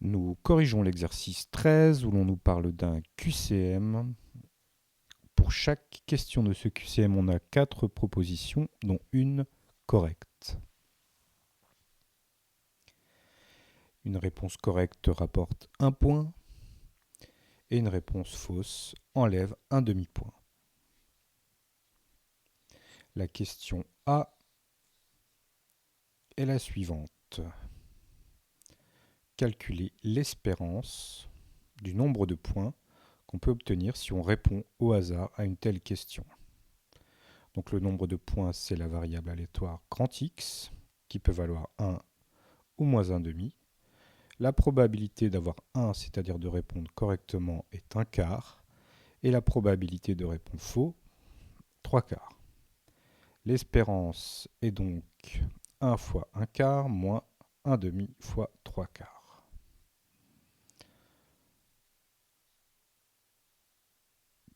Nous corrigeons l'exercice 13 où l'on nous parle d'un QCM. Pour chaque question de ce QCM, on a 4 propositions, dont une correcte. Une réponse correcte rapporte 1 point et une réponse fausse enlève un demi-point. La question A est la suivante. Calculer l'espérance du nombre de points qu'on peut obtenir si on répond au hasard à une telle question. Donc le nombre de points, c'est la variable aléatoire grand X, qui peut valoir 1 ou moins 1 demi. La probabilité d'avoir 1, c'est-à-dire de répondre correctement, est 1 quart. Et la probabilité de répondre faux, 3 quarts. L'espérance est donc 1 fois 1 quart moins 1 demi fois 3 quarts.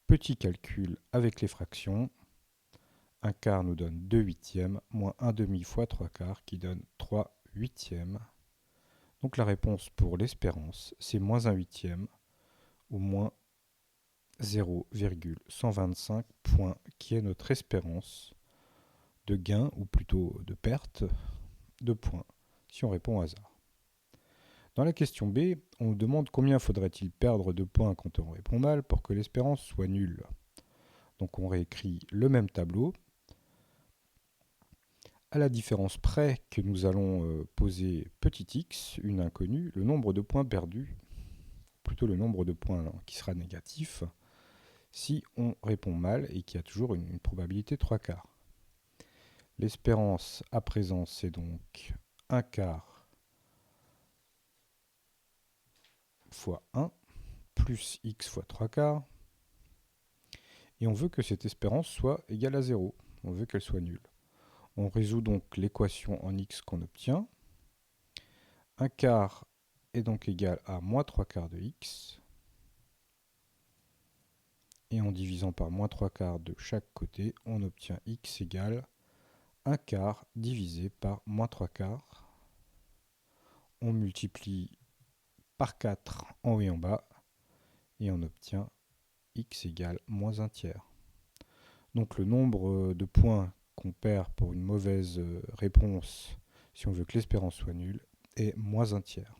Petit calcul avec les fractions. 1 quart nous donne 2 huitièmes, moins 1 demi fois 3 quarts qui donne 3 huitièmes. Donc la réponse pour l'espérance, c'est moins 1 huitième ou moins 0,125 points, qui est notre espérance de gain, ou plutôt de perte, de points, si on répond au hasard. Dans la question B, on nous demande combien faudrait-il perdre de points quand on répond mal pour que l'espérance soit nulle. Donc on réécrit le même tableau, à la différence près que nous allons poser petit x, une inconnue, le nombre de points perdus, plutôt le nombre de points qui sera négatif, si on répond mal et qu'il y a toujours une probabilité 3 quarts. L'espérance à présent, c'est donc 1 quart fois 1 plus x fois 3 quarts. Et on veut que cette espérance soit égale à 0. On veut qu'elle soit nulle. On résout donc l'équation en x qu'on obtient. 1 quart est donc égal à moins 3 quarts de x. Et en divisant par moins 3 quarts de chaque côté, on obtient x égale 1 quart divisé par moins 3 quarts. On multiplie par 4 en haut et en bas. Et on obtient x égale moins 1 tiers. Donc le nombre de points qu'on perd pour une mauvaise réponse, si on veut que l'espérance soit nulle, est moins 1 tiers.